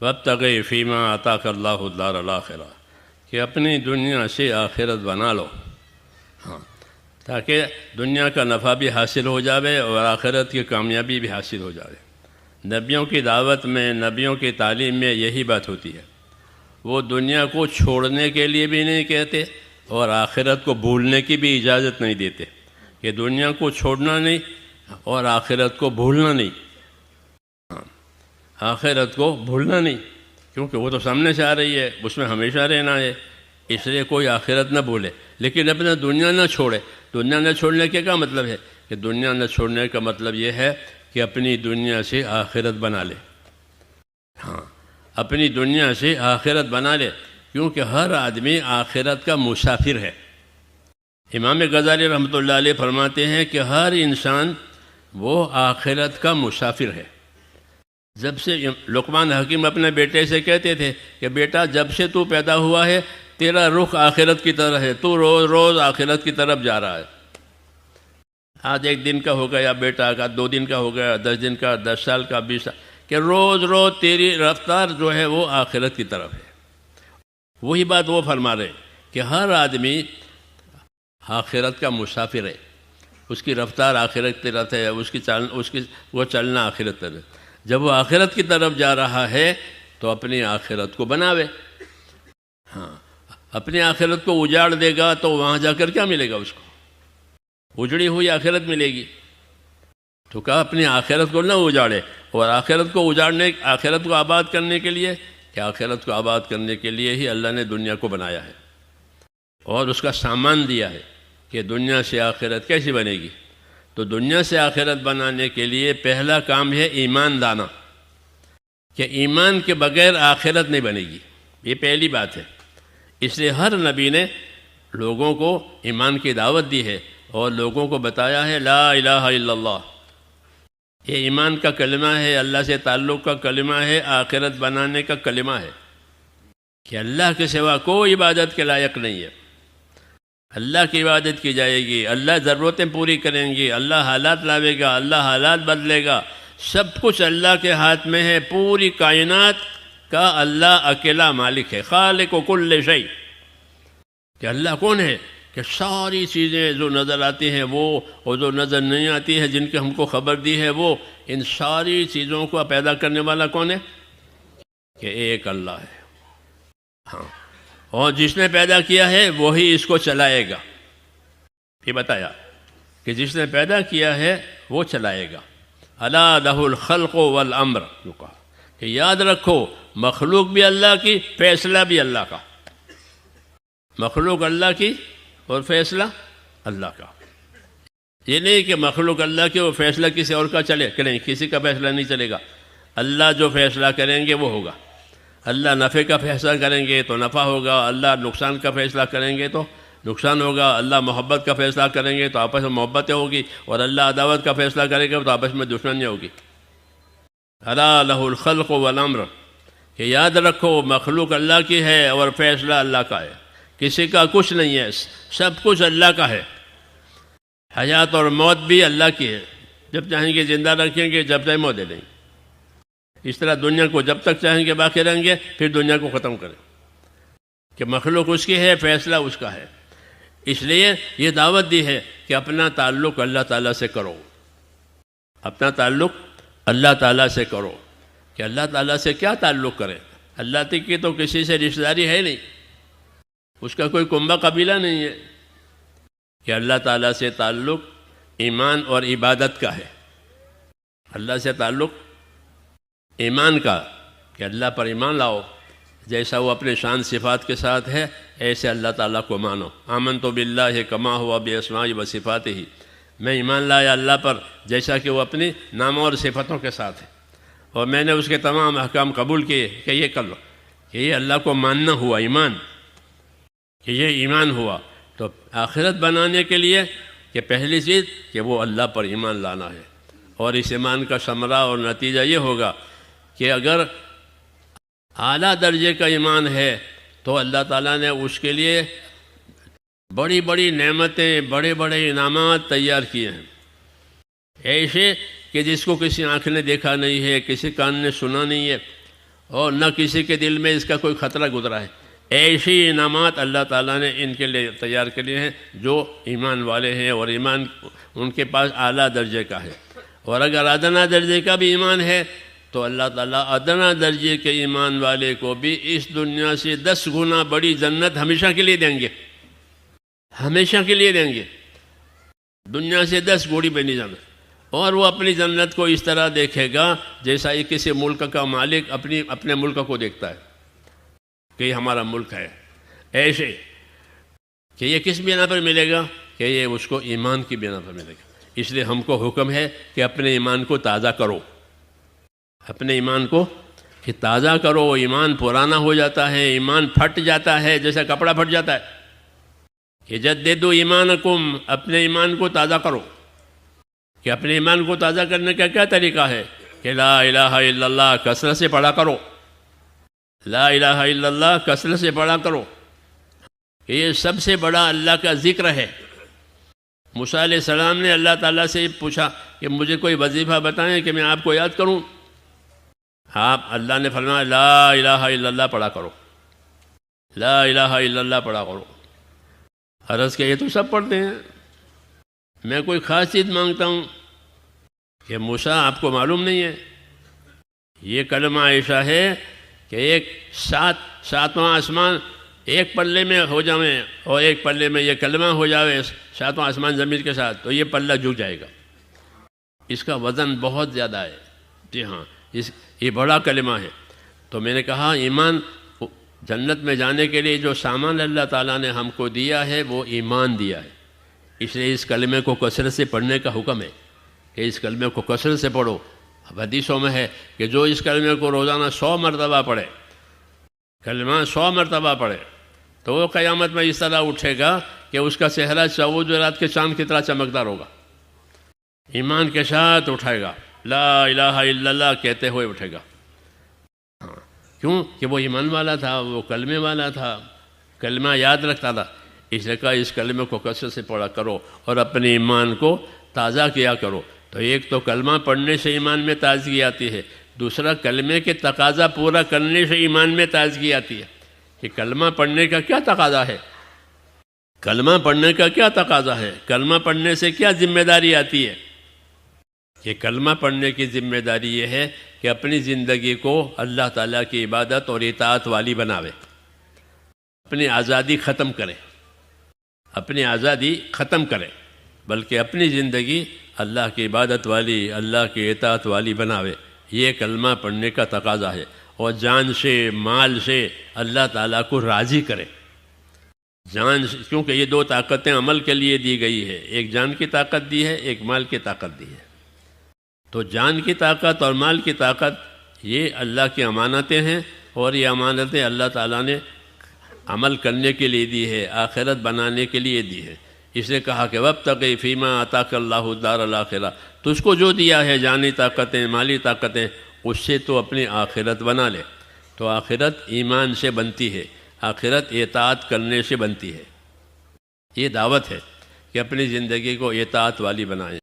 وابتغِ فیما آتاک اللہ الدار الآخرہ، کہ اپنی دنیا سے آخرت بنا لو، ہاں، تاکہ دنیا کا نفع بھی حاصل ہو جاوے اور آخرت کی کامیابی بھی حاصل ہو جاوے۔ نبیوں کی دعوت میں، نبیوں کی تعلیم میں یہی بات ہوتی ہے۔ وہ دنیا کو چھوڑنے کے لیے بھی نہیں کہتے اور آخرت کو بھولنے کی بھی اجازت نہیں دیتے، کہ دنیا کو چھوڑنا نہیں اور آخرت کو بھولنا نہیں، آخرت کو بھولنا نہیں، کیونکہ وہ تو سامنے سے آ رہی ہے، اس میں ہمیشہ رہنا ہے، اس لیے کوئی آخرت نہ بھولے، لیکن اپنا دنیا نہ چھوڑے۔ دنیا نہ چھوڑنے کے کیا مطلب ہے؟ کہ دنیا نہ چھوڑنے کا مطلب یہ ہے کہ اپنی دنیا سے آخرت بنا لے، ہاں، اپنی دنیا سے آخرت بنا لے، کیونکہ ہر آدمی آخرت کا مسافر ہے۔ امام غزالی رحمۃ اللہ علیہ فرماتے ہیں کہ ہر انسان وہ آخرت کا مسافر ہے۔ جب سے لقمان حکیم اپنے بیٹے سے کہتے تھے کہ بیٹا، جب سے تو پیدا ہوا ہے تیرا رخ آخرت کی طرف ہے، تو روز روز آخرت کی طرف جا رہا ہے۔ آج 1 دن کا ہو گیا بیٹا کا، 2 دن کا ہو گیا، 10 دن کا، 10 سال کا، 20 سال، کہ روز روز تیری رفتار جو ہے وہ آخرت کی طرف ہے۔ وہی بات وہ فرما رہے کہ ہر آدمی آخرت کا مسافر ہے، اس کی رفتار آخرت کی طرف ہے، وہ چلنا آخرت طرف۔ جب وہ آخرت کی طرف جا رہا ہے تو اپنی آخرت کو بناوے، ہاں، اپنی آخرت کو اجاڑ دے گا تو وہاں جا کر کیا ملے گا؟ اس کو اجڑی ہوئی آخرت ملے گی۔ تو کہا اپنی آخرت کو نہ اجاڑے، اور آخرت کو اجاڑنے، آخرت کو آباد کرنے کے لیے، کہ آخرت کو آباد کرنے کے لیے ہی اللہ نے دنیا کو بنایا ہے اور اس کا سامان دیا ہے کہ دنیا سے آخرت کیسی بنے گی۔ تو دنیا سے آخرت بنانے کے لیے پہلا کام ہے ایمان لانا، کہ ایمان کے بغیر آخرت نہیں بنے گی، یہ پہلی بات ہے۔ اس لیے ہر نبی نے لوگوں کو ایمان کی دعوت دی ہے اور لوگوں کو بتایا ہے لا الہ الا اللہ، یہ ایمان کا کلمہ ہے، اللہ سے تعلق کا کلمہ ہے، آخرت بنانے کا کلمہ ہے، کہ اللہ کے سوا کوئی عبادت کے لائق نہیں ہے۔ اللہ کی عبادت کی جائے گی، اللہ ضرورتیں پوری کریں گی، اللہ حالات لاوے گا، اللہ حالات بدلے گا، سب کچھ اللہ کے ہاتھ میں ہے۔ پوری کائنات کا اللہ اکیلا مالک ہے، خالق و کل شیء۔ کہ اللہ کون ہے؟ کہ ساری چیزیں جو نظر آتی ہیں وہ، اور جو نظر نہیں آتی ہیں جن کی ہم کو خبر دی ہے وہ، ان ساری چیزوں کو پیدا کرنے والا کون ہے؟ کہ ایک اللہ ہے، ہاں، اور جس نے پیدا کیا ہے وہی اس کو چلائے گا۔ یہ بتایا کہ جس نے پیدا کیا ہے وہ چلائے گا۔ الا لہ الخلق والامر، جو کہا کہ یاد رکھو مخلوق بھی اللہ کی، فیصلہ بھی اللہ کا، مخلوق اللہ کی اور فیصلہ اللہ کا۔ یہ نہیں کہ مخلوق اللہ کی اور فیصلہ کسی اور کا چلے، کہ نہیں، کسی کا فیصلہ نہیں چلے گا، اللہ جو فیصلہ کریں گے وہ ہوگا۔ اللہ نفع کا فیصلہ کریں گے تو نفع ہوگا، اللہ نقصان کا فیصلہ کریں گے تو نقصان ہوگا، اللہ محبت کا فیصلہ کریں گے تو آپس میں محبتیں ہوگی، اور اللہ عداوت کا فیصلہ کرے گا تو آپس میں دشمنی ہوگی۔ الا لہ الخلق والامر، کہ یاد رکھو مخلوق اللہ کی ہے اور فیصلہ اللہ کا ہے، کسی کا کچھ نہیں ہے، سب کچھ اللہ کا ہے۔ حیات اور موت بھی اللہ کی ہے، جب چاہیں گے زندہ رکھیں گے، جب چاہیں موت دے دیں گے۔ اس طرح دنیا کو جب تک چاہیں گے باقی رہیں گے، پھر دنیا کو ختم کریں، کہ مخلوق اس کی ہے، فیصلہ اس کا ہے۔ اس لیے یہ دعوت دی ہے کہ اپنا تعلق اللہ تعالیٰ سے کرو، اپنا تعلق اللہ تعالیٰ سے کرو۔ کہ اللہ تعالیٰ سے کیا تعلق کرے؟ اللہ کی تو کسی سے رشتہ داری ہے نہیں، اس کا کوئی کنبہ قبیلہ نہیں ہے، کہ اللہ تعالیٰ سے تعلق ایمان اور عبادت کا ہے۔ اللہ سے تعلق ایمان کا، کہ اللہ پر ایمان لاؤ، جیسا وہ اپنے شان صفات کے ساتھ ہے ایسے اللہ تعالیٰ کو مانو۔ آمنت باللہ کما ہوا باسماء و صفاتہ، میں ایمان لایا اللہ پر جیسا کہ وہ اپنی ناموں اور صفتوں کے ساتھ ہے، اور میں نے اس کے تمام احکام قبول کیے کہ یہ کر لو، کہ یہ اللہ کو ماننا ہوا ایمان، کہ یہ ایمان ہوا۔ تو آخرت بنانے کے لیے کہ پہلی چیز کہ وہ اللہ پر ایمان لانا ہے، اور اس ایمان کا ثمرہ اور نتیجہ یہ ہوگا کہ اگر اعلیٰ درجے کا ایمان ہے تو اللہ تعالیٰ نے اس کے لیے بڑی بڑی نعمتیں، بڑے بڑے انعامات تیار کیے ہیں، ایسے کہ جس کو کسی آنکھ نے دیکھا نہیں ہے، کسی کان نے سنا نہیں ہے، اور نہ کسی کے دل میں اس کا کوئی خطرہ گزرا ہے۔ ایسی انعامات اللہ تعالیٰ نے ان کے لیے تیار کیے ہیں جو ایمان والے ہیں، اور ایمان ان کے پاس اعلیٰ درجے کا ہے۔ اور اگر ادنا درجے کا بھی ایمان ہے تو اللہ تعالیٰ ادنا درجے کے ایمان والے کو بھی اس دنیا سے 10 گنا بڑی جنت ہمیشہ کے لیے دیں گے، ہمیشہ کے لیے دیں گے، دنیا سے 10 گوڑی بنی جنت۔ اور وہ اپنی جنت کو اس طرح دیکھے گا جیسا یہ کسی ملک کا مالک اپنے ملک کو دیکھتا ہے کہ یہ ہمارا ملک ہے، ایسے کہ یہ کس بنا پر ملے گا کہ یہ اس کو ایمان کی بنا پر ملے گا۔ اس لیے ہم کو حکم ہے کہ اپنے ایمان کو تازہ کرو، اپنے ایمان کو کہ تازہ کرو۔ ایمان پرانا ہو جاتا ہے، ایمان پھٹ جاتا ہے جیسا کپڑا پھٹ جاتا ہے۔ کہ جددوا ایمانکم، اپنے ایمان کو تازہ کرو۔ کہ اپنے ایمان کو تازہ کرنے کا کیا طریقہ ہے کہ لا الہ الا اللہ کثرت سے پڑھا کرو، لا الہ الا اللہ کثرت سے پڑھا کرو۔ کہ یہ سب سے بڑا اللہ کا ذکر ہے۔ موسیٰ علیہ السلام نے اللہ تعالیٰ سے پوچھا کہ مجھے کوئی وظیفہ بتائیں کہ میں آپ کو یاد کروں۔ اللہ نے فرمایا لا الہ الا اللہ پڑھا کرو، لا الہ الا اللہ پڑھا کرو۔ عرض کہ یہ تو سب پڑھتے ہیں، میں کوئی خاص چیز مانگتا ہوں کہ موسیٰ آپ کو معلوم نہیں ہے؟ یہ کلمہ ایسا ہے کہ ایک ساتواں آسمان ایک پلے میں ہو جائیں اور ایک پلے میں یہ کلمہ ہو جاوے، ساتواں آسمان زمین کے ساتھ، تو یہ پلہ جھک جائے گا۔ اس کا وزن بہت زیادہ ہے، جی ہاں، یہ بڑا کلمہ ہے۔ تو میں نے کہا ایمان، جنت میں جانے کے لیے جو سامان اللہ تعالیٰ نے ہم کو دیا ہے وہ ایمان دیا ہے۔ اس لیے اس کلمے کو کثرت سے پڑھنے کا حکم ہے کہ اس کلمے کو کثرت سے پڑھو۔ اب حدیثوں میں ہے کہ جو اس کلمے کو روزانہ 100 مرتبہ پڑھے، کلمہ 100 مرتبہ پڑھے، تو وہ قیامت میں اس طرح اٹھے گا کہ اس کا چہرہ 14 رات کے چاند کی طرح چمکدار ہوگا۔ ایمان کے ساتھ اٹھائے گا، لا الہ الا اللہ کہتے ہوئے اٹھے گا۔ کیوں کہ وہ ایمان والا تھا، وہ کلمے والا تھا، کلمہ یاد رکھتا تھا۔ اس لیے کہا اس کلمے کو کثرت سے پڑھا کرو اور اپنے ایمان کو تازہ کیا کرو۔ تو ایک تو کلمہ پڑھنے سے ایمان میں تازگی آتی ہے، دوسرا کلمے کے تقاضا پورا کرنے سے ایمان میں تازگی آتی ہے۔ کہ کلمہ پڑھنے کا کیا تقاضا ہے، کلمہ پڑھنے کا کیا تقاضا ہے، کلمہ پڑھنے سے کیا ذمہ داری آتی ہے؟ کہ کلمہ پڑھنے کی ذمہ داری یہ ہے کہ اپنی زندگی کو اللہ تعالیٰ کی عبادت اور اطاعت والی بناوے، اپنی آزادی ختم کرے، اپنی آزادی ختم کرے، بلکہ اپنی زندگی اللہ کی عبادت والی، اللہ کی اطاعت والی بناوے۔ یہ کلمہ پڑھنے کا تقاضا ہے۔ اور جان سے، مال سے اللہ تعالیٰ کو راضی کرے۔ جان سے، کیونکہ یہ 2 طاقتیں عمل کے لیے دی گئی ہے، ایک جان کی طاقت دی ہے، ایک مال کی طاقت دی ہے۔ تو جان کی طاقت اور مال کی طاقت یہ اللہ کی امانتیں ہیں، اور یہ امانتیں اللہ تعالیٰ نے عمل کرنے کے لیے دی ہے، آخرت بنانے کے لیے دی ہے۔ اس نے کہا کہ وابتغ فیما آتاک اللہ الدار الآخرہ، تجھ کو جو دیا ہے جانی طاقتیں، مالی طاقتیں، اس سے تو اپنی آخرت بنا لے۔ تو آخرت ایمان سے بنتی ہے، آخرت اطاعت کرنے سے بنتی ہے۔ یہ دعوت ہے کہ اپنی زندگی کو اطاعت والی بنائیں۔